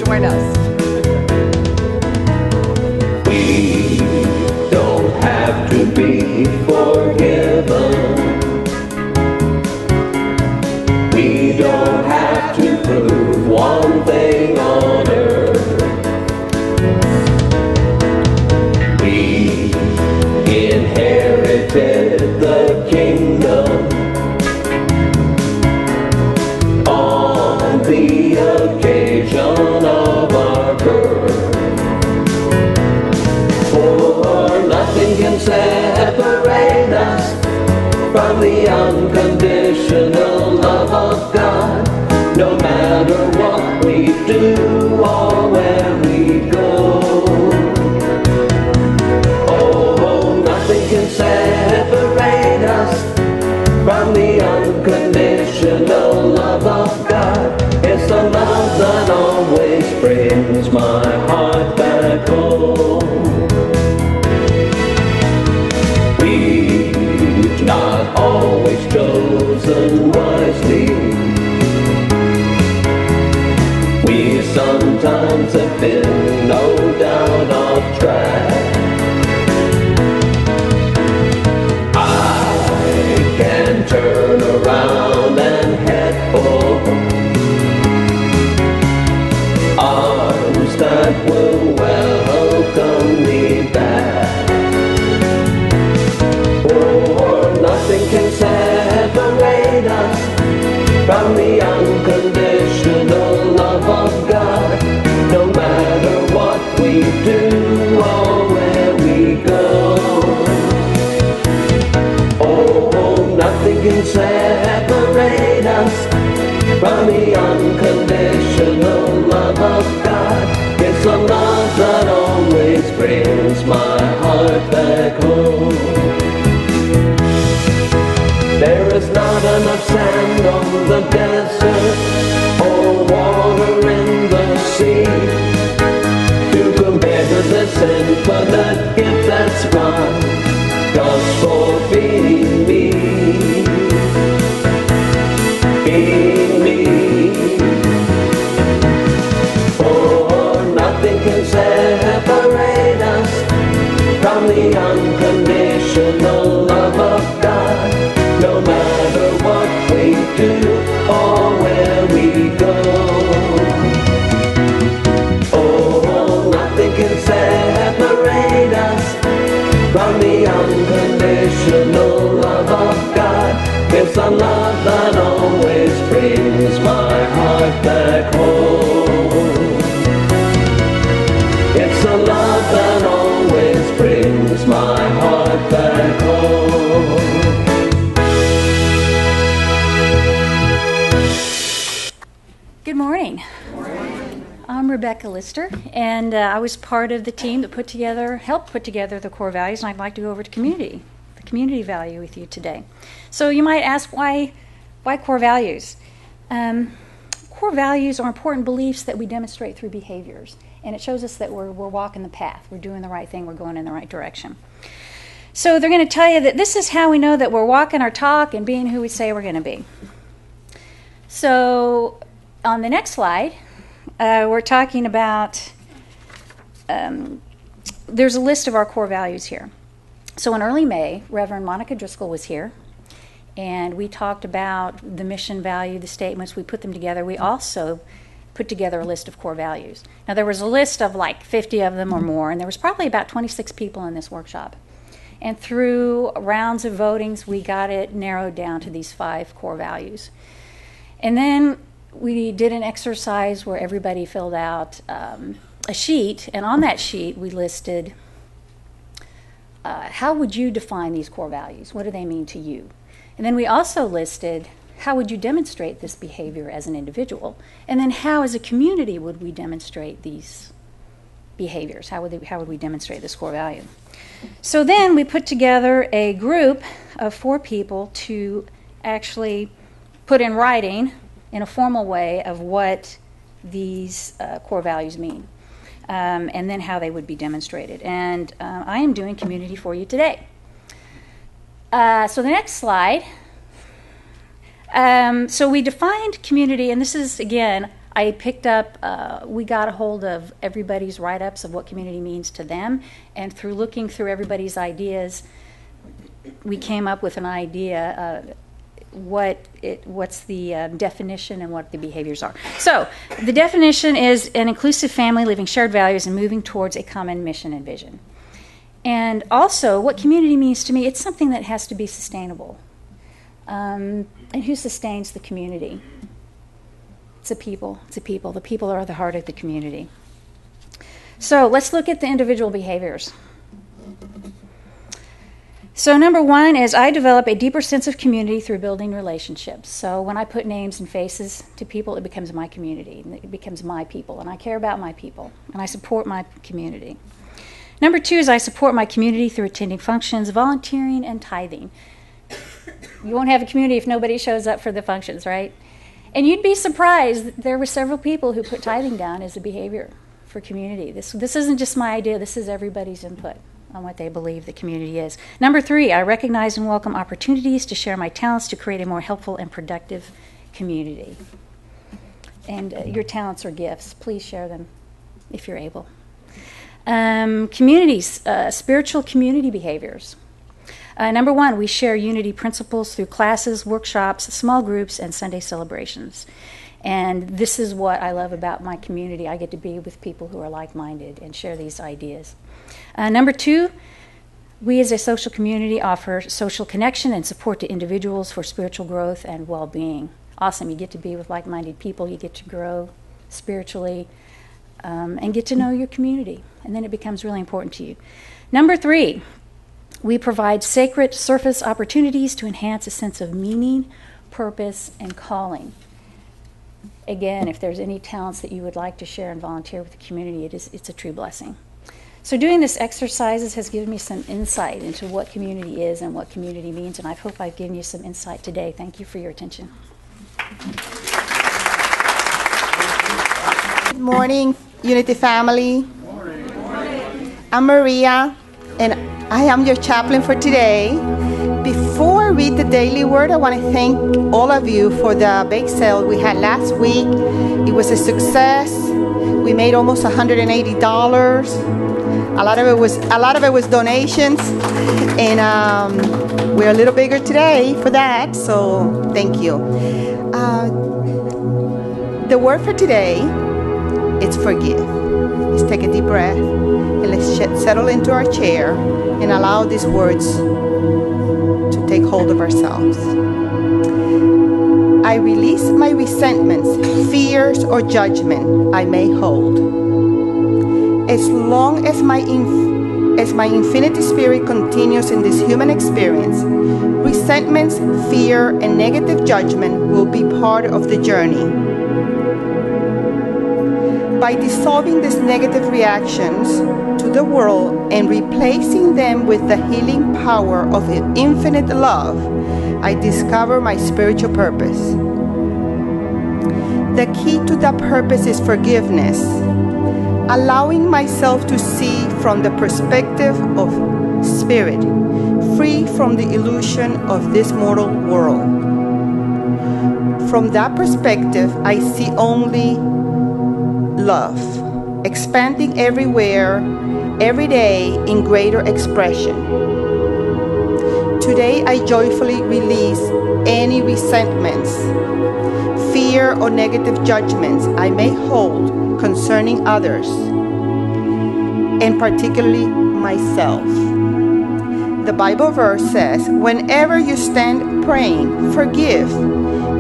join us. We don't have to be forgiven. We don't have to prove one thing on earth. We inherited the kingdom on the occasion of our birth. For nothing can separate us from the unconditional love of God, no matter what we do or where we go. Oh, nothing can separate us from the unconditional love of God. It's the love that always brings my heart back home. We've not always chosen wisely. We sometimes have been no doubt off track. I can turn around and head for arms that will welcome me back. For nothing can separate us from the unconditional love of God, no matter what we do or where we go. Oh, nothing can separate us from the unconditional love of God. It's a love that always brings my heart back home. There is not enough sand on the desert or water in the sea to compare to this infinite gift that's mine, just for being me, being me. For nothing can separate us from the unconditional love of God, no matter what we do or where we go. Oh, nothing can separate us from the unconditional love of God. It's a love that always brings my heart back home. It's a love that always brings my heart back home. Good morning. I'm Rebecca Lister, and I was part of the team that helped put together the core values, and I'd like to go over to the community value with you today. So you might ask, why core values? Core values are important beliefs that we demonstrate through behaviors, and it shows us that we're walking the path, we're doing the right thing, we're going in the right direction. So they're going to tell you that this is how we know that we're walking our talk and being who we say we're going to be. So on the next slide, we're talking about, there's a list of our core values here. So in early May, Reverend Monica Driscoll was here, and we talked about the mission value, the statements, we put them together. We also put together a list of core values. Now there was a list of like 50 of them or more, and there was probably about 26 people in this workshop. And through rounds of votings, we got it narrowed down to these 5 core values. And then we did an exercise where everybody filled out a sheet, and on that sheet we listed how would you define these core values? What do they mean to you? And then we also listed how would you demonstrate this behavior as an individual? And then how as a community would we demonstrate these behaviors? How would we demonstrate this core value? So then we put together a group of 4 people to actually put in writing in a formal way of what these core values mean, and then how they would be demonstrated. And I am doing community for you today. So the next slide. So we defined community, and this is, again, I picked up, we got a hold of everybody's write-ups of what community means to them, and through looking through everybody's ideas, we came up with an idea what's the definition and what the behaviors are. So the definition is an inclusive family living shared values and moving towards a common mission and vision. And also, what community means to me, it's something that has to be sustainable. And who sustains the community? It's a people. It's a people. The people are the heart of the community. So let's look at the individual behaviors. So number one is I develop a deeper sense of community through building relationships. So when I put names and faces to people, it becomes my community, and it becomes my people, and I care about my people, and I support my community. Number two is I support my community through attending functions, volunteering, and tithing. You won't have a community if nobody shows up for the functions, right? And you'd be surprised, there were several people who put tithing down as a behavior for community. This isn't just my idea, this is everybody's input on what they believe the community is. Number three, I recognize and welcome opportunities to share my talents to create a more helpful and productive community. And your talents are gifts. Please share them if you're able. Communities, spiritual community behaviors. Number one, we share unity principles through classes, workshops, small groups, and Sunday celebrations. And this is what I love about my community. I get to be with people who are like-minded and share these ideas. Number two, we as a social community offer social connection and support to individuals for spiritual growth and well-being. Awesome. You get to be with like-minded people. You get to grow spiritually and get to know your community. And then it becomes really important to you. Number three, we provide sacred surface opportunities to enhance a sense of meaning, purpose, and calling. Again, if there's any talents that you would like to share and volunteer with the community, it's a true blessing. So doing this exercises has given me some insight into what community is and what community means, and I hope I've given you some insight today. Thank you for your attention. Good morning, Unity family. Good morning. I'm Maria, and I am your chaplain for today. Before I read the daily word, I want to thank all of you for the bake sale we had last week. It was a success. We made almost $180. A lot of it was donations, and we're a little bigger today for that. So thank you. The word for today is forgive. Let's take a deep breath and let's settle into our chair and allow these words to take hold of ourselves. I release my resentments, fears, or judgment I may hold. As long as my infinity spirit continues in this human experience, resentments, fear, and negative judgment will be part of the journey. By dissolving these negative reactions to the world and replacing them with the healing power of infinite love, I discover my spiritual purpose. The key to that purpose is forgiveness, allowing myself to see from the perspective of spirit, free from the illusion of this mortal world. From that perspective, I see only love, expanding everywhere, every day in greater expression. Today, I joyfully release any resentments, fear, or negative judgments I may hold concerning others, and particularly myself. The Bible verse says, whenever you stand praying, forgive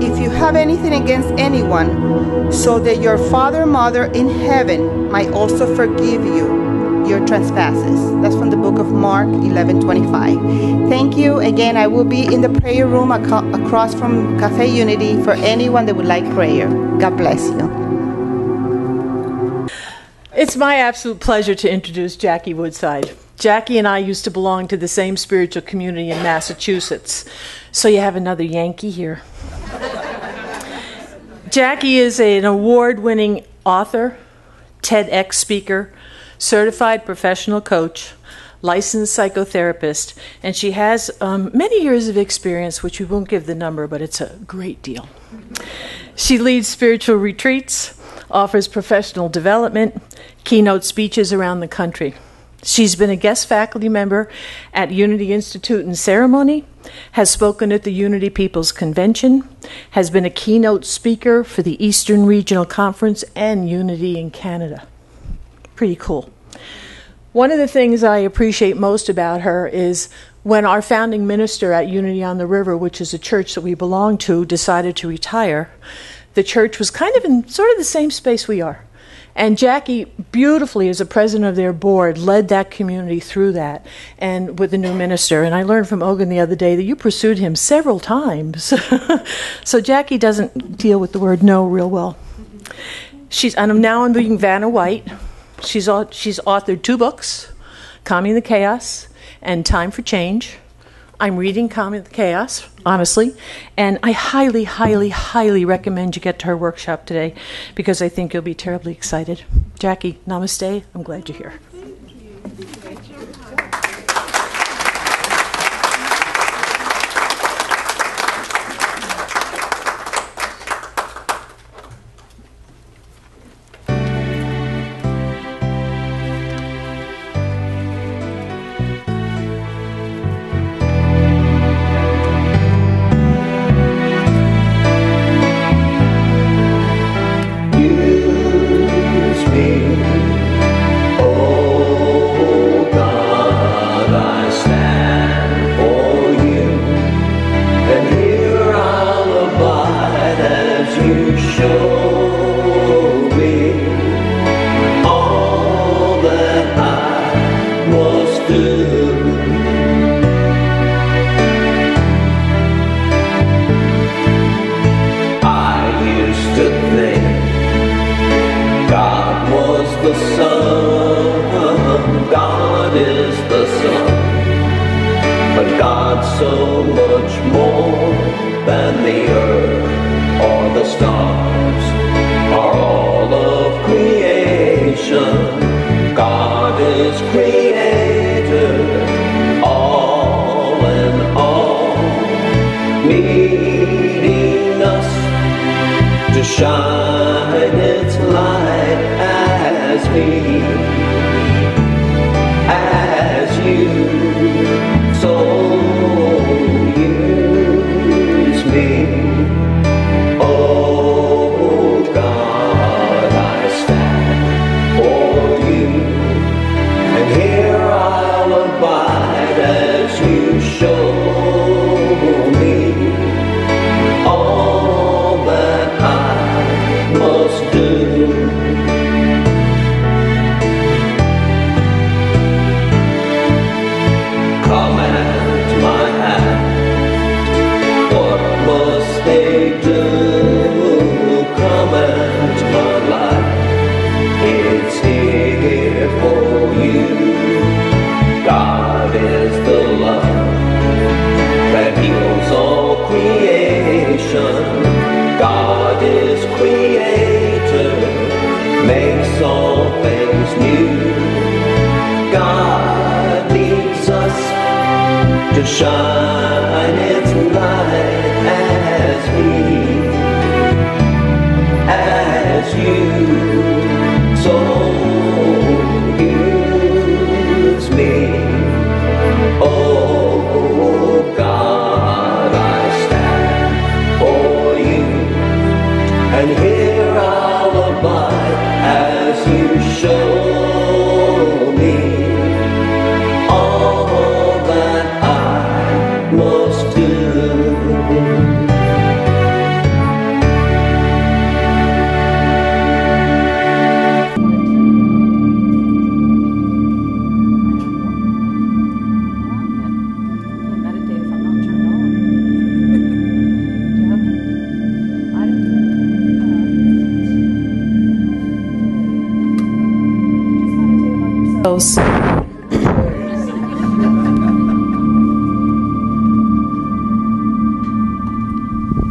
if you have anything against anyone, so that your Father and Mother in heaven might also forgive you your trespasses. That's from the book of Mark 11:25. Thank you. Again, I will be in the prayer room across from Cafe Unity for anyone that would like prayer. God bless you. It's my absolute pleasure to introduce Jackie Woodside. Jackie and I used to belong to the same spiritual community in Massachusetts. So you have another Yankee here. Jackie is an award-winning author, TEDx speaker, certified professional coach, licensed psychotherapist, and she has many years of experience, which we won't give the number, but it's a great deal. She leads spiritual retreats, offers professional development, keynote speeches around the country. She's been a guest faculty member at Unity Institute in Ceremony, has spoken at the Unity People's Convention, has been a keynote speaker for the Eastern Regional Conference and Unity in Canada. Pretty cool. One of the things I appreciate most about her is when our founding minister at Unity on the River, which is a church that we belong to, decided to retire, the church was kind of in sort of the same space we are. And Jackie, beautifully, as a president of their board, led that community through that, and with the new minister. And I learned from Ogun the other day that you pursued him several times. So Jackie doesn't deal with the word no real well. I'm now reading Vanna White. She's authored 2 books, Calming the Chaos and Time for Change. I'm reading Calming the Chaos, honestly, and I highly, highly, highly recommend you get to her workshop today because I think you'll be terribly excited. Jackie, namaste. I'm glad you're here.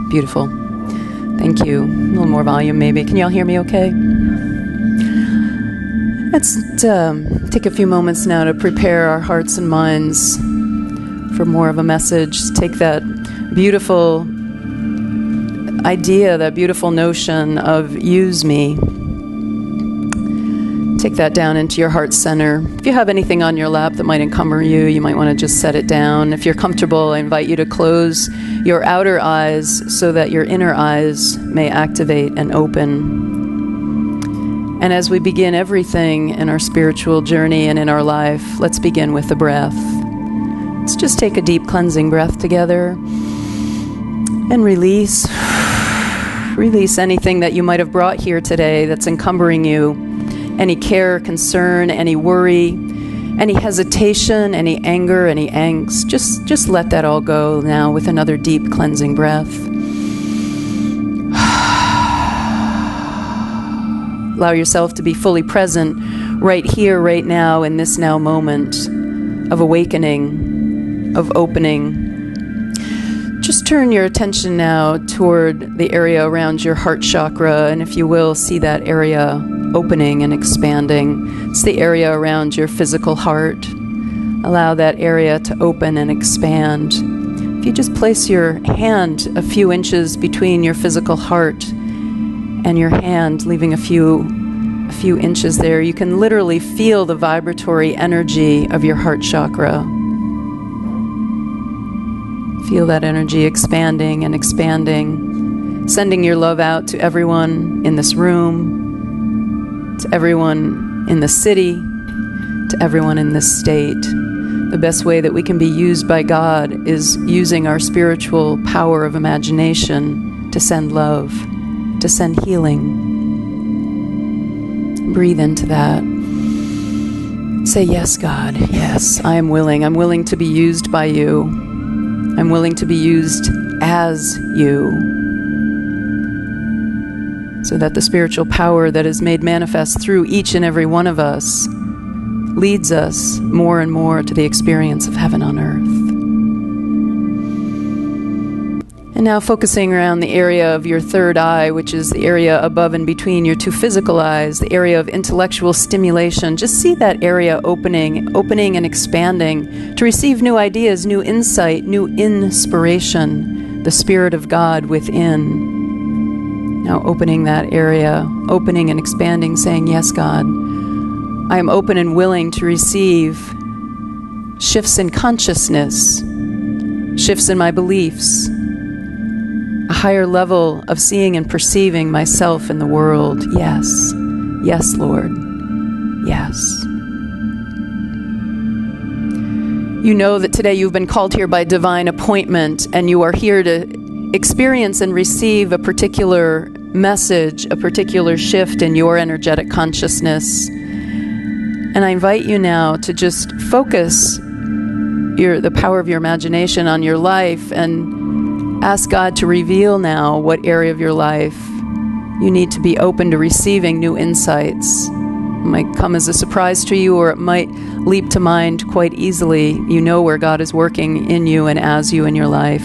Beautiful. Thank you. A little more volume, maybe. Can y'all hear me okay? Let's take a few moments now to prepare our hearts and minds for more of a message. Take that beautiful idea, that beautiful notion of use me, Take that down into your heart center. If you have anything on your lap that might encumber you, you might want to just set it down. If you're comfortable, I invite you to close your outer eyes so that your inner eyes may activate and open. And as we begin everything in our spiritual journey and in our life, let's begin with the breath. Let's just take a deep cleansing breath together and release. Release anything that you might have brought here today that's encumbering you. Any care, concern, any worry, any hesitation, any anger, any angst. Just let that all go now with another deep cleansing breath. Allow yourself to be fully present right here, right now, in this now moment of awakening, of opening. Just turn your attention now toward the area around your heart chakra, and if you will, see that area opening and expanding. It's the area around your physical heart. Allow that area to open and expand. If you just place your hand a few inches between your physical heart and your hand, leaving a few inches there, you can literally feel the vibratory energy of your heart chakra. Feel that energy expanding and expanding, sending your love out to everyone in this room, to everyone in the city, to everyone in this state. The best way that we can be used by God is using our spiritual power of imagination to send love, to send healing. Breathe into that. Say, yes, God, yes, I am willing. I'm willing to be used by you. I'm willing to be used as you, so that the spiritual power that is made manifest through each and every one of us leads us more and more to the experience of heaven on earth. And now focusing around the area of your third eye, which is the area above and between your two physical eyes, the area of intellectual stimulation. Just see that area opening and expanding to receive new ideas, new insight, new inspiration, the Spirit of God within. Now opening that area, opening and expanding, saying, yes, God, I am open and willing to receive shifts in consciousness, shifts in my beliefs, a higher level of seeing and perceiving myself in the world. Yes. Yes, Lord. Yes. You know that today you've been called here by divine appointment, and you are here to experience and receive a particular message, a particular shift in your energetic consciousness. And I invite you now to just focus the power of your imagination on your life and ask God to reveal now what area of your life you need to be open to receiving new insights. It might come as a surprise to you, or it might leap to mind quite easily. You know where God is working in you and as you in your life.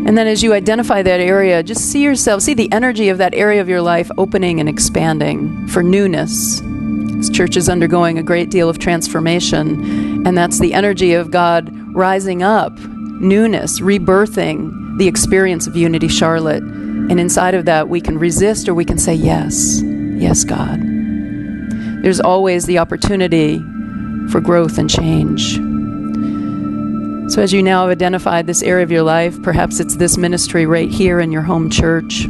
And then as you identify that area, just see the energy of that area of your life opening and expanding for newness. This church is undergoing a great deal of transformation, and that's the energy of God rising up, newness, rebirthing the experience of Unity Charlotte. And inside of that, we can resist or we can say, yes, yes, God. There's always the opportunity for growth and change. So as you now have identified this area of your life, perhaps it's this ministry right here in your home church, I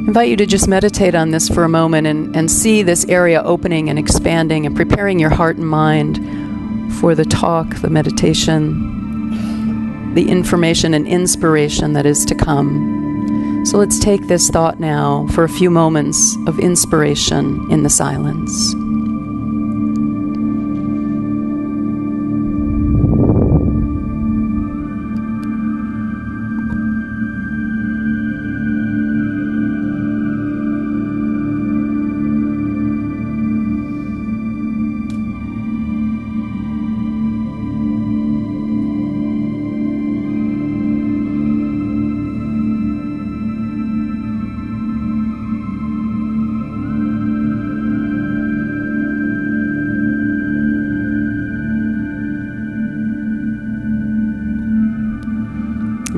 invite you to just meditate on this for a moment and see this area opening and expanding and preparing your heart and mind for the talk, the meditation, the information and inspiration that is to come. So let's take this thought now for a few moments of inspiration in the silence.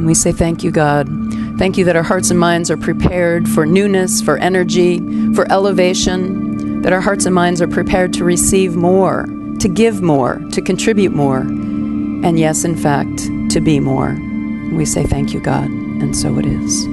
We say, thank you, God. Thank you that our hearts and minds are prepared for newness, for energy, for elevation, that our hearts and minds are prepared to receive more, to give more, to contribute more, and yes, in fact, to be more. We say thank you, God, and so it is.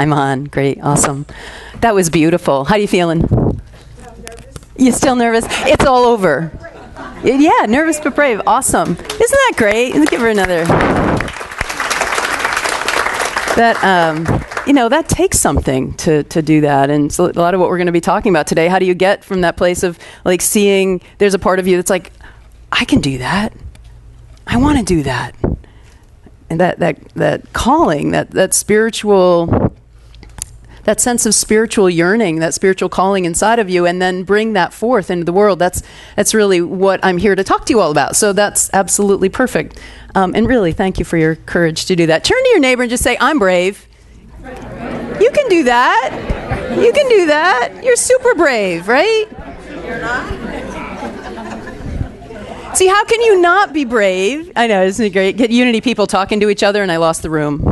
I'm on. Great. Awesome. That was beautiful. How are you feeling? You still nervous? It's all over. Yeah, nervous but brave. Awesome. Isn't that great? Let's give her another. That takes something to do that. And so a lot of what we're going to be talking about today, how do you get from that place of like seeing there's a part of you that's like, I can do that. I want to do that. And that calling, that spiritual, that sense of spiritual yearning, that spiritual calling inside of you, and then bring that forth into the world. That's really what I'm here to talk to you all about. So that's absolutely perfect. And really, thank you for your courage to do that. Turn to your neighbor and just say, I'm brave. You can do that. You can do that. You're super brave, right? You're not? See, how can you not be brave? I know, isn't it great? Get Unity people talking to each other, and I lost the room.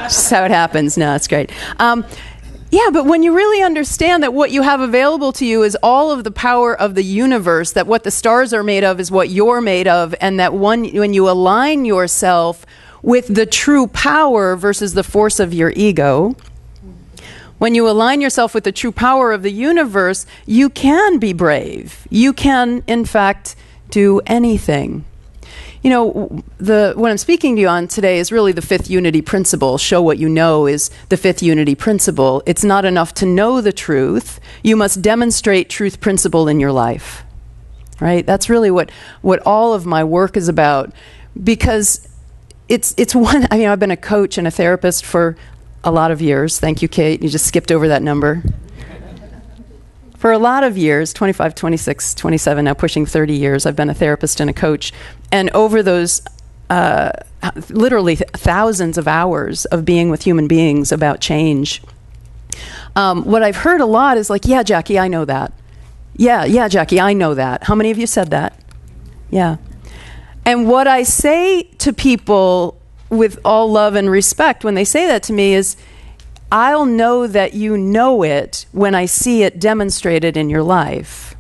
Just how it happens. No, it's great. Yeah, but when you really understand that what you have available to you is all of the power of the universe, that what the stars are made of is what you're made of, and that when you align yourself with the true power versus the force of your ego, when you align yourself with the true power of the universe, you can be brave. You can, in fact, do anything. You know, what I'm speaking to you on today is really the fifth unity principle. Show what you know is the fifth unity principle. It's not enough to know the truth. You must demonstrate truth principle in your life. Right? That's really what all of my work is about. Because it's one, I mean, I've been a coach and a therapist for a lot of years. Thank you, Kate. You just skipped over that number. For a lot of years, 25, 26, 27, now pushing 30 years, I've been a therapist and a coach. And over those literally thousands of hours of being with human beings about change, what I've heard a lot is like, yeah, Jackie, I know that. Yeah, Jackie, I know that. How many of you said that? Yeah. And what I say to people with all love and respect when they say that to me is, I'll know that you know it when I see it demonstrated in your life.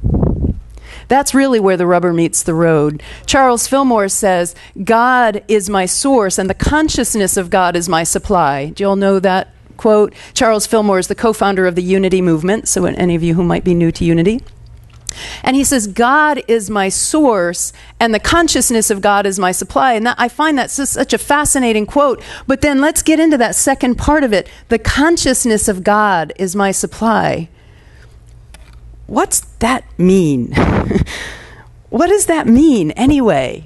That's really where the rubber meets the road. Charles Fillmore says, God is my source and the consciousness of God is my supply. Do you all know that quote? Charles Fillmore is the co-founder of the Unity movement, so any of you who might be new to Unity. And he says, God is my source and the consciousness of God is my supply. And I find that such a fascinating quote. But then let's get into that second part of it. The consciousness of God is my supply. What's that mean? What does that mean anyway?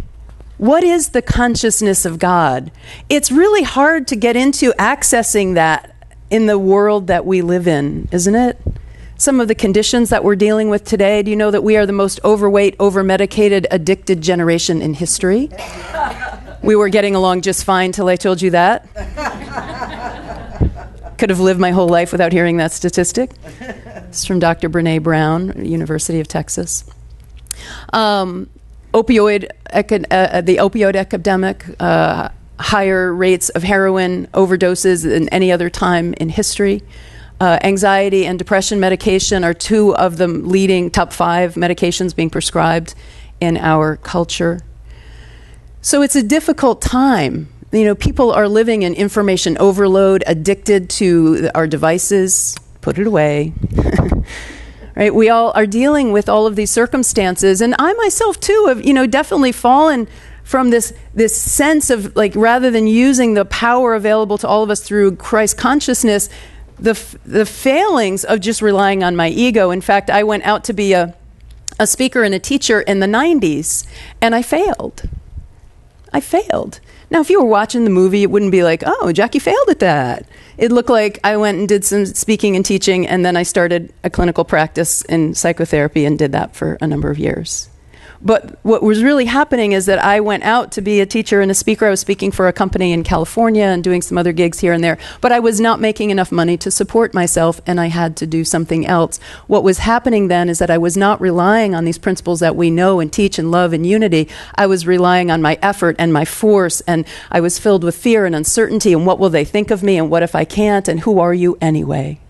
What is the consciousness of God? It's really hard to get into accessing that in the world that we live in, isn't it? Some of the conditions that we're dealing with today, do you know that we are the most overweight, over-medicated, addicted generation in history? We were getting along just fine till I told you that. Could have lived my whole life without hearing that statistic. It's from Dr. Brene Brown, University of Texas. The opioid epidemic, higher rates of heroin overdoses than any other time in history. Anxiety and depression medication are two of the leading top 5 medications being prescribed in our culture. So it's a difficult time. You know, people are living in information overload, addicted to our devices. Put it away. Right? We all are dealing with all of these circumstances. And I myself, too, have, definitely fallen from this sense of, like, rather than using the power available to all of us through Christ consciousness, the failings of just relying on my ego. In fact, I went out to be a speaker and a teacher in the 90s, and I failed. Now, if you were watching the movie, it wouldn't be like, oh, Jackie failed at that. It looked like I went and did some speaking and teaching, and then I started a clinical practice in psychotherapy and did that for a number of years. But what was really happening is that I went out to be a teacher and a speaker. I was speaking for a company in California and doing some other gigs here and there. But I was not making enough money to support myself, and I had to do something else. What was happening then is that I was not relying on these principles that we know and teach and love in Unity. I was relying on my effort and my force, and I was filled with fear and uncertainty, and what will they think of me, and what if I can't, and who are you anyway?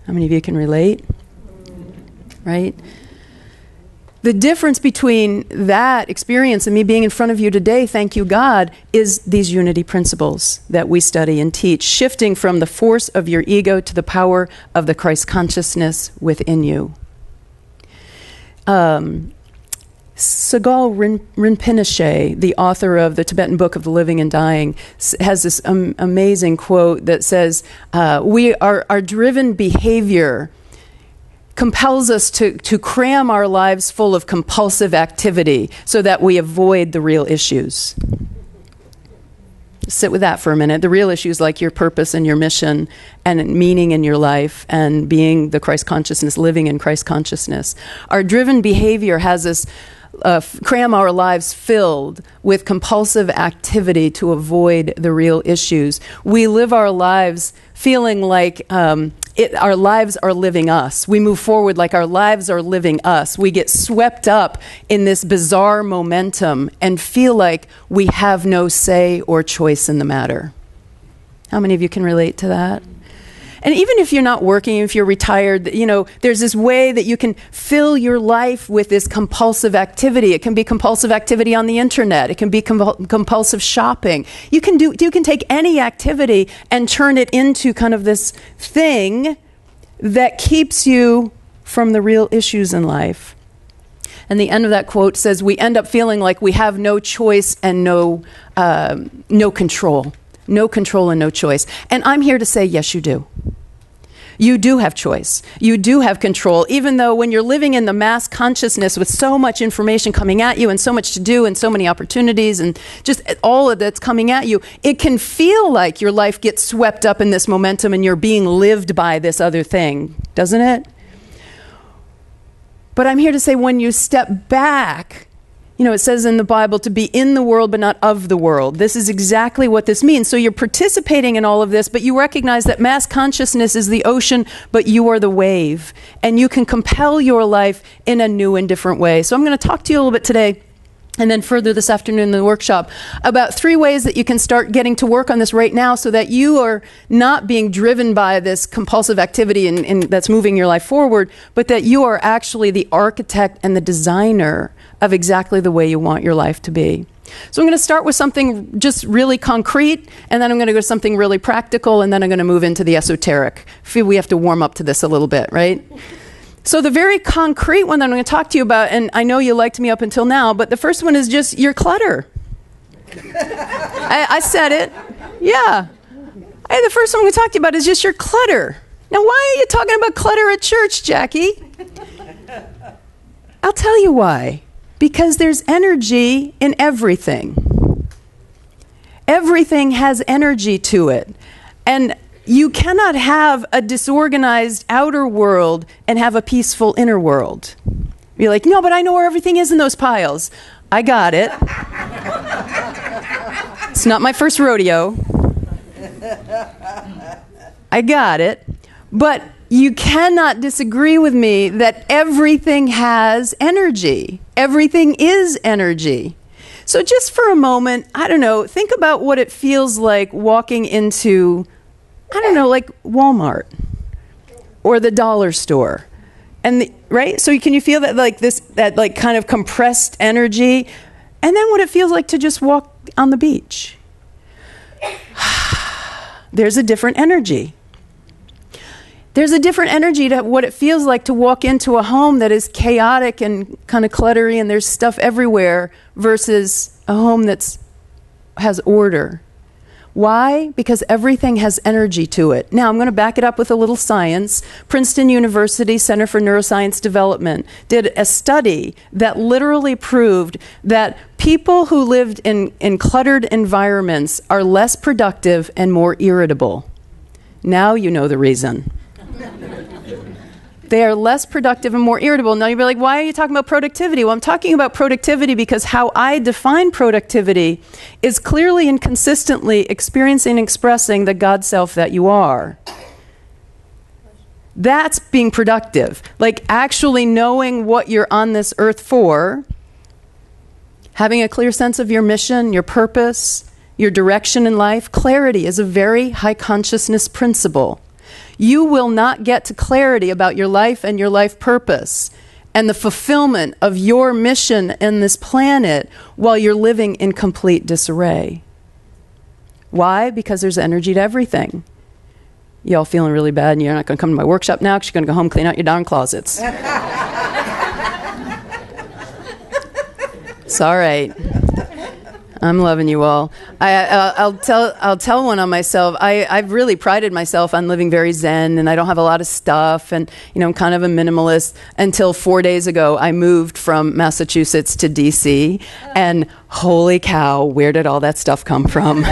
How many of you can relate? Right? The difference between that experience and me being in front of you today, thank you God, is these unity principles that we study and teach, shifting from the force of your ego to the power of the Christ consciousness within you. Sagal Rinpoche, the author of the Tibetan Book of the Living and Dying, has this amazing quote that says, our driven behavior compels us to cram our lives full of compulsive activity so that we avoid the real issues. Sit with that for a minute. The real issues like your purpose and your mission and meaning in your life and being the Christ consciousness, living in Christ consciousness. Our driven behavior has us cram our lives filled with compulsive activity to avoid the real issues. We live our lives feeling like our lives are living us. We move forward like our lives are living us. We get swept up in this bizarre momentum and feel like we have no say or choice in the matter. How many of you can relate to that? And even if you're not working, if you're retired, there's this way that you can fill your life with this compulsive activity. It can be compulsive activity on the internet. It can be compulsive shopping. You can take any activity and turn it into kind of this thing that keeps you from the real issues in life. And the end of that quote says, we end up feeling like we have no choice and no control. No control and no choice. And I'm here to say, yes, you do. You do have choice. You do have control, even though when you're living in the mass consciousness with so much information coming at you and so much to do and so many opportunities and just all of that's coming at you, it can feel like your life gets swept up in this momentum and you're being lived by this other thing, doesn't it? But I'm here to say when you step back, it says in the Bible to be in the world but not of the world. This is exactly what this means. So you're participating in all of this, but you recognize that mass consciousness is the ocean, but you are the wave. And you can compel your life in a new and different way. So I'm going to talk to you a little bit today, and then further this afternoon in the workshop, about 3 ways that you can start getting to work on this right now so that you are not being driven by this compulsive activity and that's moving your life forward, but that you are actually the architect and the designer of exactly the way you want your life to be. So I'm going to start with something just really concrete, and then I'm going to go to something really practical, and then I'm going to move into the esoteric. I feel we have to warm up to this a little bit, right? So the very concrete one that I'm going to talk to you about, and I know you liked me up until now, but the first one is just your clutter. I said it. Yeah. The first one I'm going to talk to you about is just your clutter. Now, why are you talking about clutter at church, Jackie? I'll tell you why. Because there's energy in everything. Everything has energy to it. And you cannot have a disorganized outer world and have a peaceful inner world. You're like, no, but I know where everything is in those piles. I got it. It's not my first rodeo. I got it. But you cannot disagree with me that everything has energy. Everything is energy. So just for a moment, think about what it feels like walking into, like Walmart or the dollar store. Right? So can you feel that that kind of compressed energy? And then what it feels like to just walk on the beach. There's a different energy. There's a different energy to what it feels like to walk into a home that is chaotic and kind of cluttery and there's stuff everywhere versus a home that has order. Why? Because everything has energy to it. Now, I'm going to back it up with a little science. Princeton University Center for Neuroscience Development did a study that literally proved that people who lived in cluttered environments are less productive and more irritable. Now you know the reason. They are less productive and more irritable. Now you'll be like, why are you talking about productivity? Well, I'm talking about productivity because how I define productivity is clearly and consistently experiencing and expressing the God self that you are. That's being productive. Like actually knowing what you're on this earth for, having a clear sense of your mission, your purpose, your direction in life. Clarity is a very high consciousness principle. You will not get to clarity about your life and your life purpose and the fulfillment of your mission in this planet while you're living in complete disarray. Why? Because there's energy to everything. Y'all feeling really bad and you're not going to come to my workshop now because you're going to go home and clean out your darn closets. It's all right. I'm loving you all. I'll tell one on myself. I've really prided myself on living very zen, and I don't have a lot of stuff, and I'm kind of a minimalist. Until 4 days ago, I moved from Massachusetts to DC, and holy cow, where did all that stuff come from?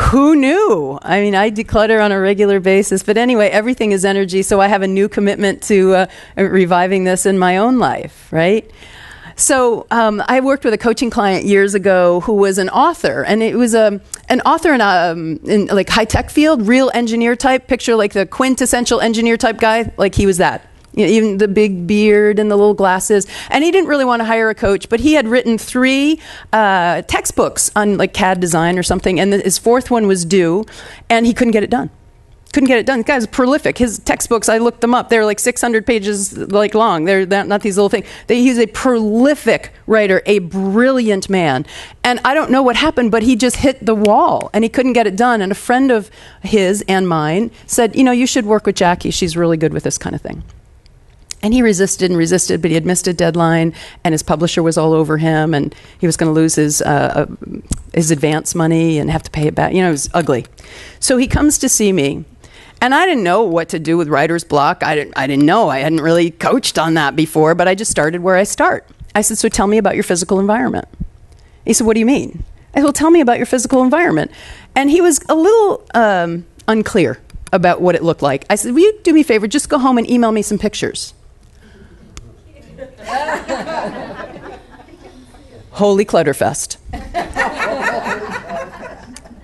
Who knew? I mean, I declutter on a regular basis, but anyway, everything is energy. So I have a new commitment to reviving this in my own life, right? So I worked with a coaching client years ago who was an author, and it was an author in like high-tech field, real engineer type. Picture like the quintessential engineer type guy, like he was that. Even the big beard and the little glasses. And he didn't really want to hire a coach, but he had written 3 textbooks on like CAD design or something, and his 4th one was due, and he couldn't get it done. Couldn't get it done. The guy's prolific. His textbooks, I looked them up. They're like 600 pages like long. They're not these little things. He's a prolific writer, a brilliant man. And I don't know what happened, but he just hit the wall and he couldn't get it done. And a friend of his and mine said, you should work with Jackie. She's really good with this kind of thing. And he resisted and resisted, but he had missed a deadline, and his publisher was all over him, and he was going to lose his advance money and have to pay it back. It was ugly. So he comes to see me. And I didn't know what to do with writer's block. I didn't know. I hadn't really coached on that before, but I just started where I start. I said, so tell me about your physical environment. He said, what do you mean? I said, well, tell me about your physical environment. And he was a little unclear about what it looked like. I said, will you do me a favor? Just go home and email me some pictures. Holy Clutterfest.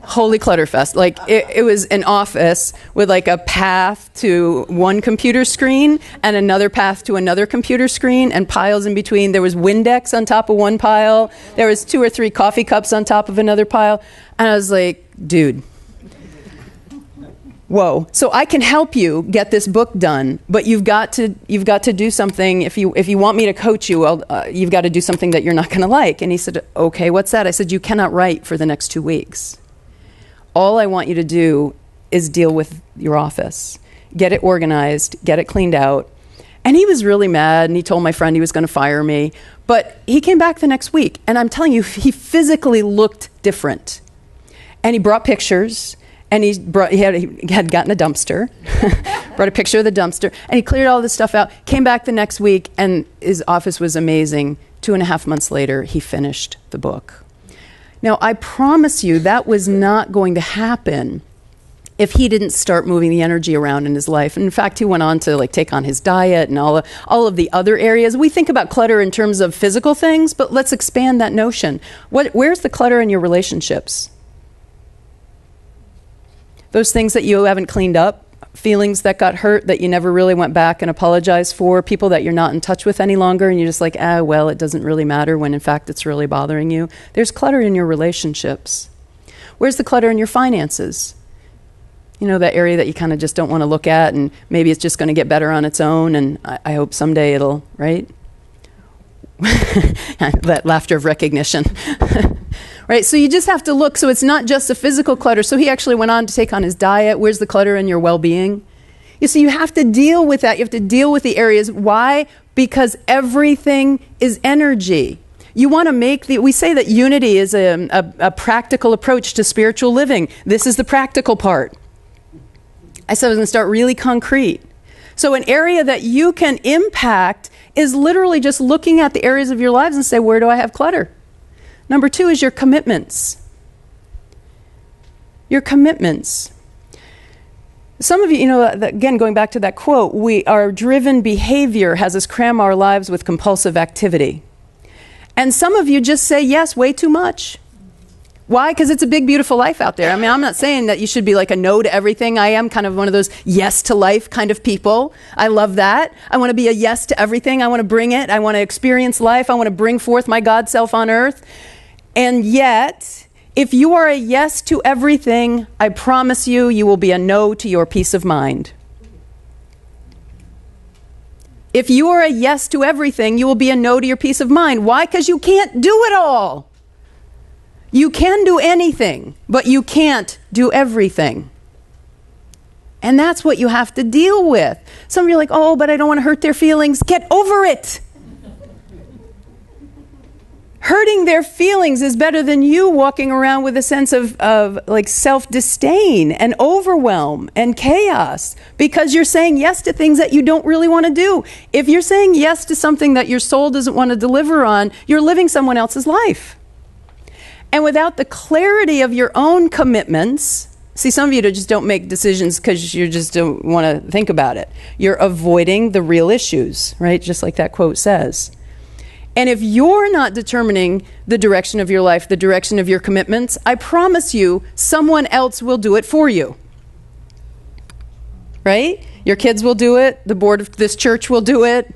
Holy Clutterfest. Like, it was an office with like a path to one computer screen and another path to another computer screen and piles in between. There was Windex on top of one pile. There was 2 or 3 coffee cups on top of another pile. And I was like, dude, whoa. So I can help you get this book done, but you've got to do something. If you want me to coach you, you've got to do something that you're not going to like. And he said, okay, what's that? I said, you cannot write for the next 2 weeks. All I want you to do is deal with your office. Get it organized, get it cleaned out. And he was really mad, and he told my friend he was going to fire me. But he came back the next week, and I'm telling you, he physically looked different. And he brought pictures, and he had gotten a dumpster, brought a picture of the dumpster, and he cleared all this stuff out, came back the next week, and his office was amazing. 2.5 months later, he finished the book. Now, I promise you that was not going to happen if he didn't start moving the energy around in his life. And in fact, he went on to like take on his diet and all of the other areas. We think about clutter in terms of physical things, but let's expand that notion. Where's the clutter in your relationships? Those things that you haven't cleaned up, feelings that got hurt that you never really went back and apologized for, people that you're not in touch with any longer, and you're just like, well, it doesn't really matter, when in fact it's really bothering you. There's clutter in your relationships. Where's the clutter in your finances? That area that you kind of just don't want to look at, and maybe it's just going to get better on its own, and I hope someday it'll, right? That laughter of recognition. Right, so you just have to look. So it's not just the physical clutter. So he actually went on to take on his diet. Where's the clutter in your well-being? You see, you have to deal with that. You have to deal with the areas. Why? Because everything is energy. You want to we say that unity is a practical approach to spiritual living. This is the practical part. I said I was going to start really concrete. So an area that you can impact is literally just looking at the areas of your lives and say, where do I have clutter? Number 2 is your commitments. Your commitments. Some of you, again, going back to that quote, our driven behavior has us cram our lives with compulsive activity. And some of you just say yes way too much. Why? Because it's a big, beautiful life out there. I mean, I'm not saying that you should be like a no to everything. I am kind of one of those yes to life kind of people. I love that. I want to be a yes to everything. I want to bring it. I want to experience life. I want to bring forth my God self on earth. And yet, if you are a yes to everything, I promise you, you will be a no to your peace of mind. If you are a yes to everything, you will be a no to your peace of mind. Why? Because you can't do it all. You can do anything, but you can't do everything. And that's what you have to deal with. Some of you are like, oh, but I don't want to hurt their feelings. Get over it. Hurting their feelings is better than you walking around with a sense of like self-disdain and overwhelm and chaos, because you're saying yes to things that you don't really want to do. If you're saying yes to something that your soul doesn't want to deliver on, you're living someone else's life. And without the clarity of your own commitments, see, some of you just don't make decisions because you just don't want to think about it. You're avoiding the real issues, right? Just like that quote says. And if you're not determining the direction of your life, the direction of your commitments, I promise you, someone else will do it for you. Right? Your kids will do it. The board of this church will do it.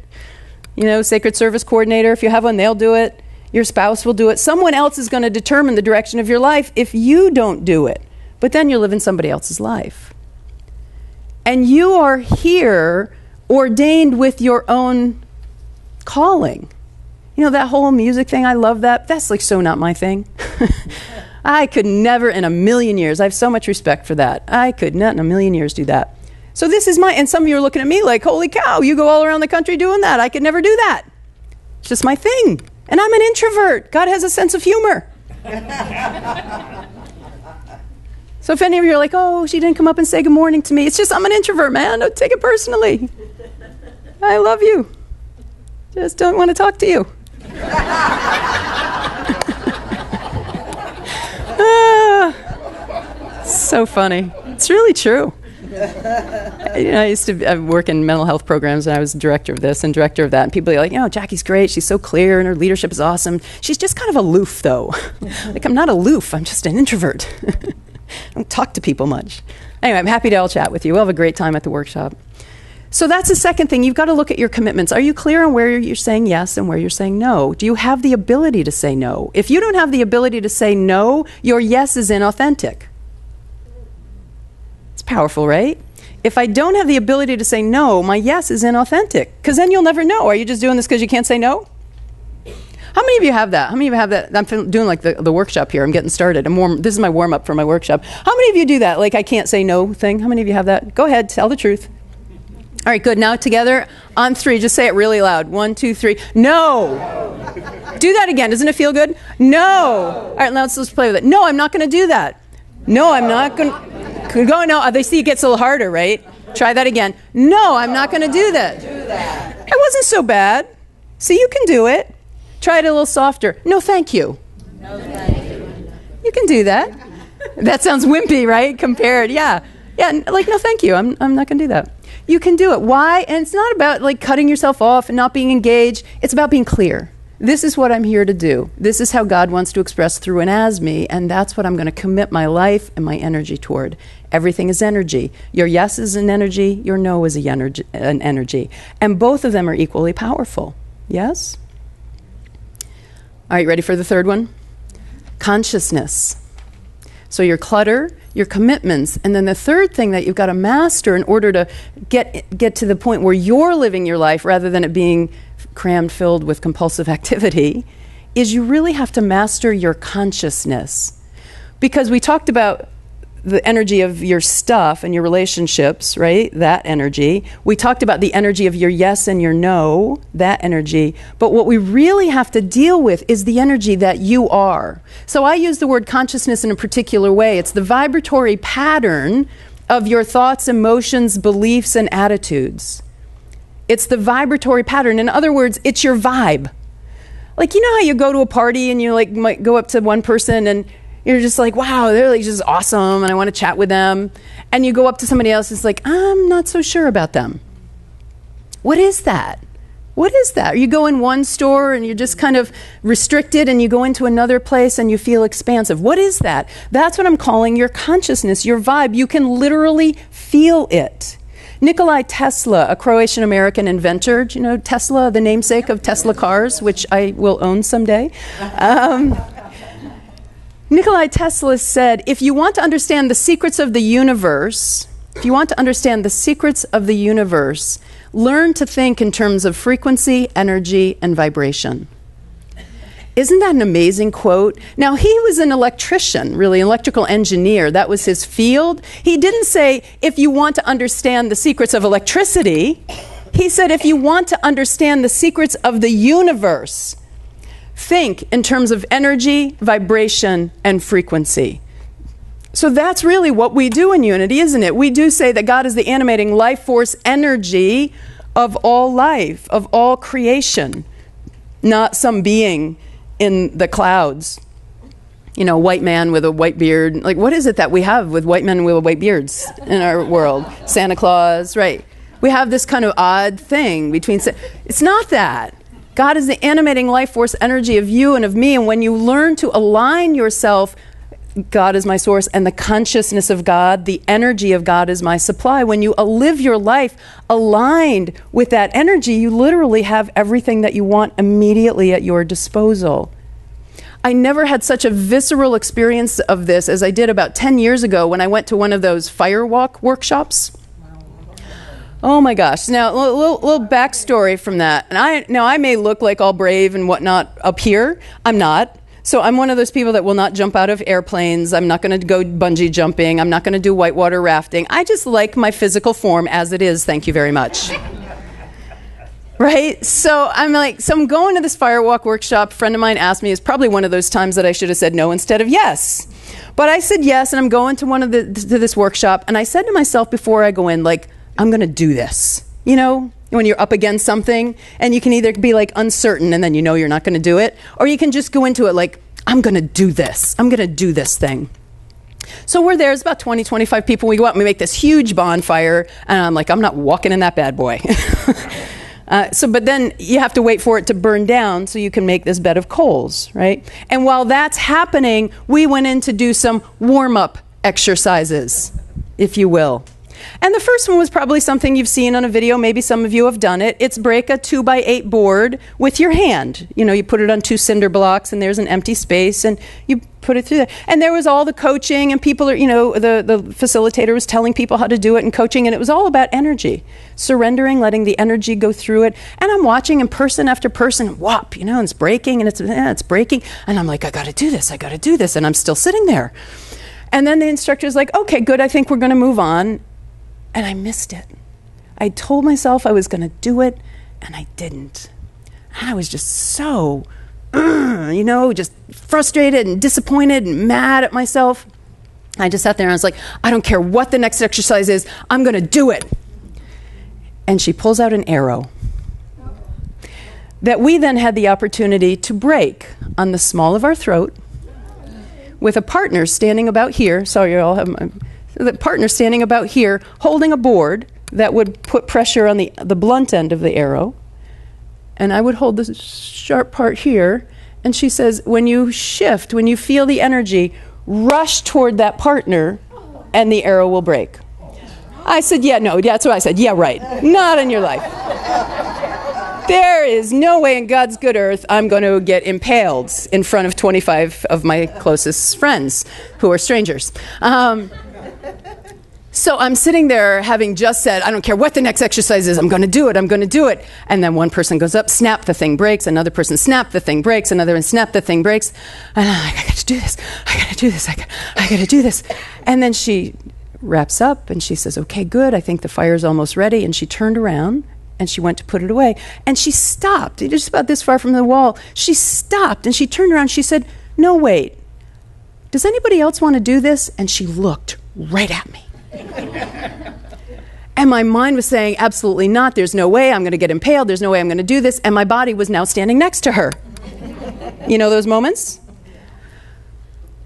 You know, sacred service coordinator, if you have one, they'll do it. Your spouse will do it. Someone else is going to determine the direction of your life if you don't do it. But then you're living somebody else's life. And you are here ordained with your own calling. You know, that whole music thing, I love that. That's like so not my thing. I could never in a million years, I have so much respect for that. I could not in a million years do that. So this is and some of you are looking at me like, holy cow, you go all around the country doing that. I could never do that. It's just my thing. And I'm an introvert. God has a sense of humor. So if any of you are like, oh, she didn't come up and say good morning to me, it's just I'm an introvert, man. Don't take it personally. I love you. Just don't want to talk to you. So funny. It's really true. I used to work in mental health programs, and I was director of this and director of that. And people are like, Jackie's great. She's so clear, and her leadership is awesome. She's just kind of aloof, though. Like, I'm not aloof. I'm just an introvert. I don't talk to people much. Anyway, I'm happy to all chat with you. We'll have a great time at the workshop. So that's the second thing. You've got to look at your commitments. Are you clear on where you're saying yes and where you're saying no? Do you have the ability to say no? If you don't have the ability to say no, your yes is inauthentic. It's powerful, right? If I don't have the ability to say no, my yes is inauthentic, because then you'll never know. Are you just doing this because you can't say no? How many of you have that? How many of you have that? I'm doing like the workshop here. I'm getting started. This is my warm-up for my workshop. How many of you do that, like I can't say no thing? How many of you have that? Go ahead, tell the truth. All right, good. Now together on 3, just say it really loud. 1, 2, 3. No. Do that again. Doesn't it feel good? No. All right, now let's play with it. No, I'm not going to do that. No, I'm not going to. Go. No, they see it gets a little harder, right? Try that again. No, I'm not going to do that. It wasn't so bad. See, you can do it. Try it a little softer. No, thank you. No, thank you. You can do that. That sounds wimpy, right? Compared, yeah. Yeah, like, no, thank you. I'm not going to do that. You can do it. Why? And it's not about like cutting yourself off and not being engaged. It's about being clear. This is what I'm here to do. This is how God wants to express through and as me, and that's what I'm going to commit my life and my energy toward. Everything is energy. Your yes is an energy. Your no is an energy. And both of them are equally powerful. Yes? All right, ready for the third one? Consciousness. So your clutter, your commitments, and then the third thing that you've got to master in order to get to the point where you're living your life rather than it being crammed, filled with compulsive activity, is you really have to master your consciousness. Because we talked about the energy of your stuff and your relationships, right? That energy. We talked about the energy of your yes and your no, that energy. But what we really have to deal with is the energy that you are. So I use the word consciousness in a particular way. It's the vibratory pattern of your thoughts, emotions, beliefs, and attitudes. It's the vibratory pattern. In other words, it's your vibe. Like, you know how you go to a party and you like might go up to one person and you're just like, wow, they're like just awesome and I want to chat with them. And you go up to somebody else and it's like, I'm not so sure about them. What is that? What is that? Or you go in one store and you're just kind of restricted and you go into another place and you feel expansive. What is that? That's what I'm calling your consciousness, your vibe. You can literally feel it. Nikola Tesla, a Croatian-American inventor, do you know Tesla, the namesake of Tesla cars, which I will own someday? Nikola Tesla said, if you want to understand the secrets of the universe, if you want to understand the secrets of the universe, learn to think in terms of frequency, energy, and vibration. Isn't that an amazing quote? Now, he was an electrician, really, an electrical engineer. That was his field. He didn't say, if you want to understand the secrets of electricity. He said, if you want to understand the secrets of the universe, think in terms of energy, vibration, and frequency. So that's really what we do in Unity, isn't it? We do say that God is the animating life force energy of all life, of all creation, not some being in the clouds. You know, white man with a white beard. Like, what is it that we have with white men with white beards in our world? Santa Claus, right? We have this kind of odd thing between... It's not that. God is the animating life force energy of you and of me, and when you learn to align yourself, God is my source, and the consciousness of God, the energy of God is my supply. When you live your life aligned with that energy, you literally have everything that you want immediately at your disposal. I never had such a visceral experience of this as I did about 10 years ago when I went to one of those firewalk workshops. Oh my gosh. Now, a little backstory from that. And I may look like all brave and whatnot up here. I'm not. So I'm one of those people that will not jump out of airplanes. I'm not going to go bungee jumping. I'm not going to do whitewater rafting. I just like my physical form as it is. Thank you very much. Right? So I'm going to this firewalk workshop. A friend of mine asked me. It's probably one of those times that I should have said no instead of yes. But I said yes, and I'm going to to this workshop. And I said to myself before I go in, like, I'm going to do this. You know, when you're up against something, and you can either be like uncertain and then you know you're not going to do it, or you can just go into it like, I'm going to do this. I'm going to do this thing. So we're there. It's about 20, 25 people. We go out and we make this huge bonfire, and I'm like, I'm not walking in that bad boy. But then you have to wait for it to burn down so you can make this bed of coals, right? And while that's happening, we went in to do some warm-up exercises, if you will. And the first one was probably something you've seen on a video. Maybe some of you have done it. It's break a 2x8 board with your hand. You know, you put it on 2 cinder blocks, and there's an empty space, and you put it through there. And there was all the coaching, and people are, you know, the facilitator was telling people how to do it and coaching, and it was all about energy. Surrendering, letting the energy go through it. And I'm watching, and person after person, whop, you know, and it's breaking, and it's breaking. And I'm like, I got to do this. And I'm still sitting there. And then the instructor's like, okay, good, I think we're going to move on. And I missed it. I told myself I was going to do it, and I didn't. And I was just so, you know, just frustrated and disappointed and mad at myself. I just sat there and I was like, I don't care what the next exercise is, I'm going to do it. And she pulls out an arrow that we then had the opportunity to break on the small of our throat with a partner standing about here. Sorry, you all have the partner standing about here holding a board that would put pressure on the blunt end of the arrow. And I would hold the sharp part here. And she says, when you shift, when you feel the energy, rush toward that partner and the arrow will break. I said, yeah, no, that's what I said. Yeah, right. Not in your life. There is no way in God's good earth I'm going to get impaled in front of 25 of my closest friends who are strangers. So I'm sitting there having just said, I don't care what the next exercise is, I'm going to do it. And then one person goes up, snap, the thing breaks. Another person, snap, the thing breaks. Another one, snap, the thing breaks. And I'm like, I got to do this. I got to do this. And then she wraps up and she says, okay, good. I think the fire's almost ready. And she turned around and she went to put it away. And she stopped, just about this far from the wall. She stopped and she turned around. She said, no, wait. Does anybody else want to do this? And she looked right at me. And my mind was saying, absolutely not. There's no way I'm going to get impaled. There's no way I'm going to do this. And my body was now standing next to her. You know those moments?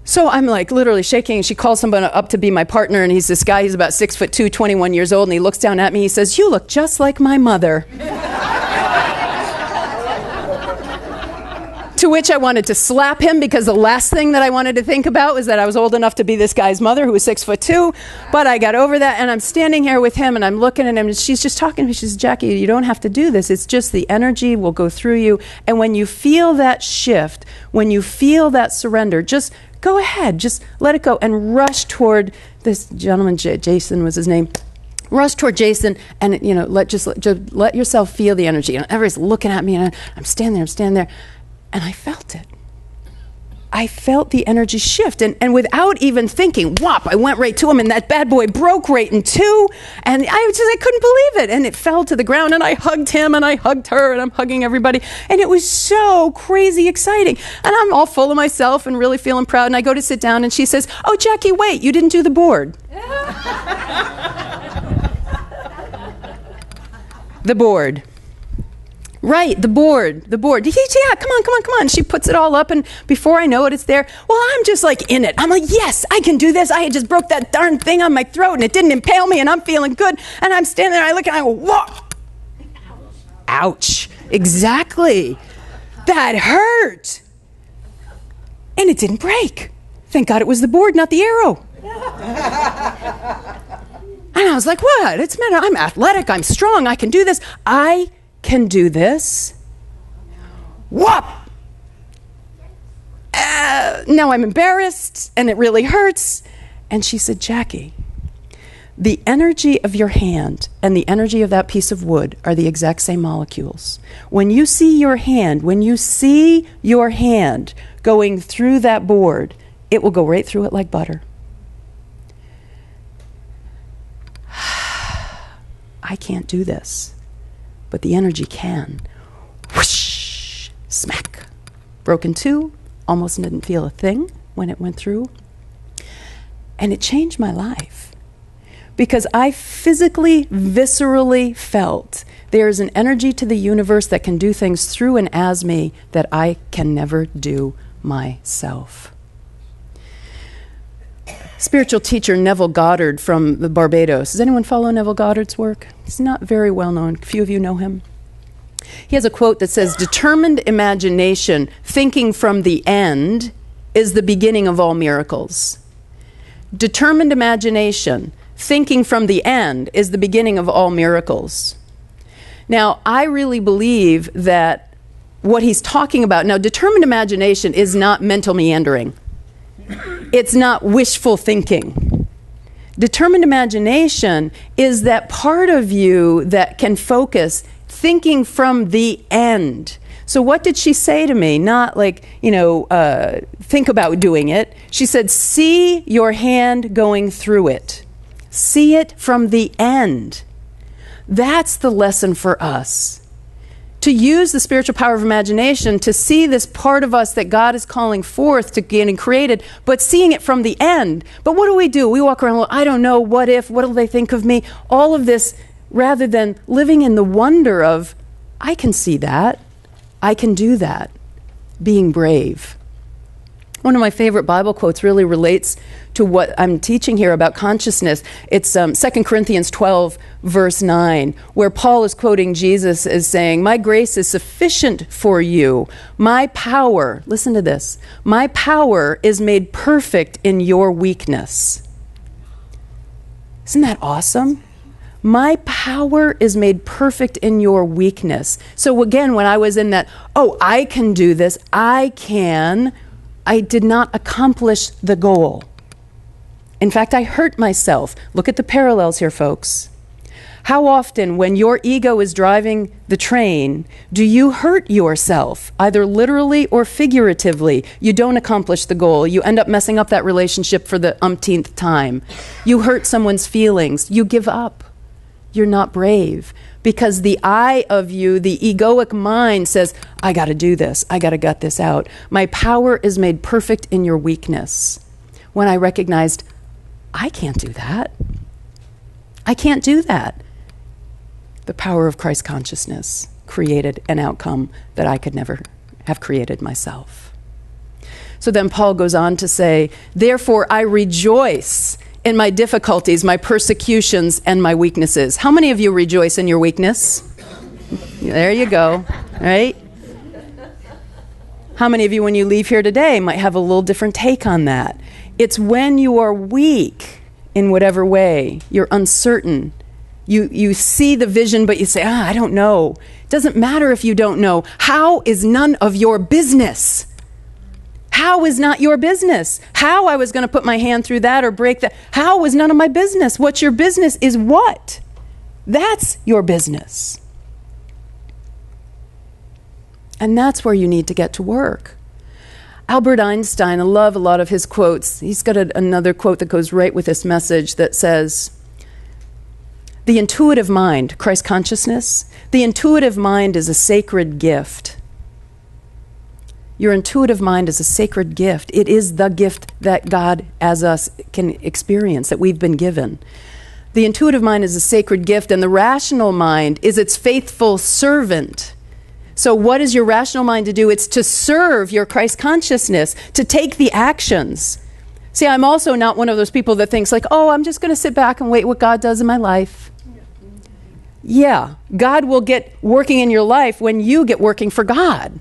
So I'm like literally shaking. She calls someone up to be my partner. And he's this guy. He's about 6'2", 21 years old. And he looks down at me. He says, you look just like my mother. To which I wanted to slap him because the last thing that I wanted to think about was that I was old enough to be this guy's mother who was 6'2". But I got over that, and I'm standing here with him, and I'm looking at him, and she's just talking to me. She says, Jackie, you don't have to do this. It's just the energy will go through you. And when you feel that shift, when you feel that surrender, just Go ahead, just let it go, and rush toward this gentleman. Jason was his name. Rush toward Jason, and let yourself feel the energy. And everybody's looking at me, and I'm standing there, and I felt it. I felt the energy shift, and without even thinking, whop, I went right to him, and that bad boy broke right in two, and I couldn't believe it, and it fell to the ground, and I hugged him, and I hugged her, and I'm hugging everybody, and it was so crazy exciting, and I'm all full of myself and really feeling proud, and I go to sit down, and she says, "Oh, Jackie, wait, you didn't do the board." The board. Right, the board. Yeah, come on. She puts it all up, and before I know it, it's there. Well, I'm just like in it. I'm like, yes, I can do this. I just broke that darn thing on my throat, and it didn't impale me, and I'm feeling good. And I'm standing there, I look, and I go, whoa. Ouch. Exactly. That hurt. And it didn't break. Thank God it was the board, not the arrow. And I was like, what? It's matter. I'm athletic. I'm strong. I can do this. I can do this. Whoop! Now I'm embarrassed, and it really hurts. And she said, Jackie, the energy of your hand and the energy of that piece of wood are the exact same molecules. When you see your hand going through that board, it will go right through it like butter. I can't do this, but the energy can. Whoosh! Smack! Broken two, almost didn't feel a thing when it went through. And it changed my life because I physically, viscerally felt there's an energy to the universe that can do things through and as me that I can never do myself. Spiritual teacher Neville Goddard from the Barbados. Does anyone follow Neville Goddard's work? He's not very well known. A few of you know him. He has a quote that says, "Determined imagination, thinking from the end, is the beginning of all miracles." Determined imagination, thinking from the end, is the beginning of all miracles. Now, I really believe that what he's talking about, now, determined imagination is not mental meandering. It's not wishful thinking. Determined imagination is that part of you that can focus thinking from the end. So what did she say to me? Not like, think about doing it. She said, see your hand going through it. See it from the end. That's the lesson for us. To use the spiritual power of imagination to see this part of us that God is calling forth to getting created, but seeing it from the end. But what do? We walk around, well, I don't know, what if, what will they think of me? All of this, rather than living in the wonder of, I can see that, I can do that, being brave. One of my favorite Bible quotes really relates to what I'm teaching here about consciousness. It's 2 Corinthians 12, verse 9, where Paul is quoting Jesus as saying, "My grace is sufficient for you. My power," listen to this, "my power is made perfect in your weakness." Isn't that awesome? My power is made perfect in your weakness. So again, when I was in that, I can do this, I did not accomplish the goal. In fact, I hurt myself. Look at the parallels here, folks. How often, when your ego is driving the train, do you hurt yourself, either literally or figuratively? You don't accomplish the goal. You end up messing up that relationship for the umpteenth time. You hurt someone's feelings. You give up. You're not brave. Because the I of you, the egoic mind, says, I got to do this. I got to gut this out. My power is made perfect in your weakness. When I recognized, I can't do that. I can't do that. The power of Christ consciousness created an outcome that I could never have created myself. So then Paul goes on to say, therefore I rejoice in my difficulties, my persecutions, and my weaknesses. How many of you rejoice in your weakness? There you go, right? How many of you, when you leave here today, might have a little different take on that? It's when you are weak in whatever way, you're uncertain. You see the vision, but you say, I don't know. It doesn't matter if you don't know. How is none of your business. How is not your business. How I was going to put my hand through that or break that. How was none of my business. What's your business is what? That's your business. And that's where you need to get to work. Albert Einstein, I love a lot of his quotes. He's got another quote that goes right with this message that says, the intuitive mind, Christ consciousness, the intuitive mind is a sacred gift. Your intuitive mind is a sacred gift. It is the gift that God as us can experience, that we've been given. The intuitive mind is a sacred gift, and the rational mind is its faithful servant. So what is your rational mind to do? It's to serve your Christ consciousness, to take the actions. See, I'm also not one of those people that thinks like, oh, I'm just going to sit back and wait what God does in my life. Yeah, God will get working in your life when you get working for God,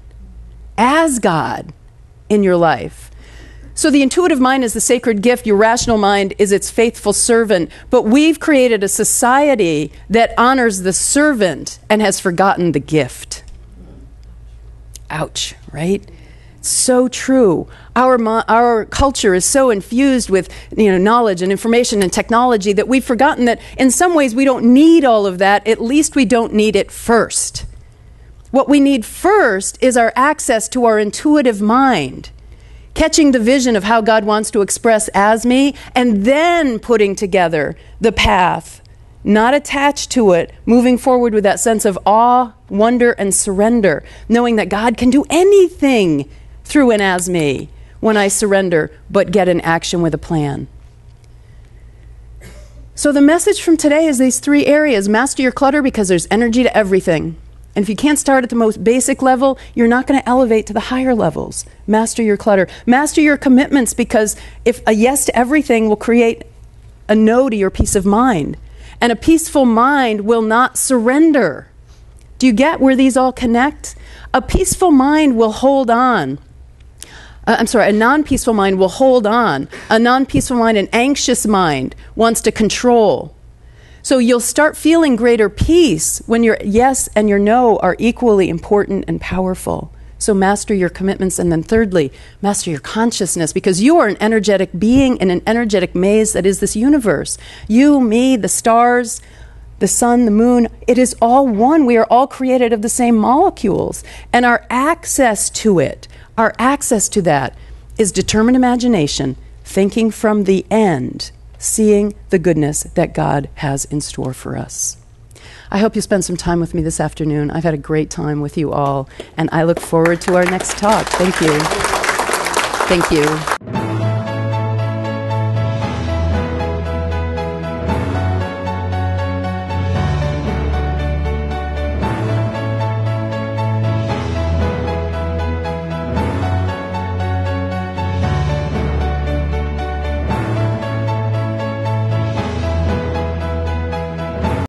as God in your life. So the intuitive mind is the sacred gift. Your rational mind is its faithful servant. But we've created a society that honors the servant and has forgotten the gift. Ouch, right? So true. Our culture is so infused with knowledge and information and technology that we've forgotten that in some ways we don't need all of that. At least we don't need it first. What we need first is our access to our intuitive mind, catching the vision of how God wants to express as me, and then putting together the path, not attached to it, moving forward with that sense of awe, wonder, and surrender, knowing that God can do anything through and as me when I surrender, but get in action with a plan. So the message from today is these 3 areas. Master your clutter because there's energy to everything. And if you can't start at the most basic level, you're not going to elevate to the higher levels. Master your clutter. Master your commitments, because if a yes to everything will create a no to your peace of mind. And a peaceful mind will not surrender. Do you get where these all connect? A peaceful mind will hold on. A non-peaceful mind will hold on. A non-peaceful mind, an anxious mind, wants to control. So you'll start feeling greater peace when your yes and your no are equally important and powerful. So master your commitments. And then thirdly, master your consciousness, because you are an energetic being in an energetic maze that is this universe. You, me, the stars, the sun, the moon, it is all one. We are all created of the same molecules. And our access to it, our access to that is determined imagination, thinking from the end, seeing the goodness that God has in store for us. I hope you spend some time with me this afternoon. I've had a great time with you all, and I look forward to our next talk. Thank you. Thank you.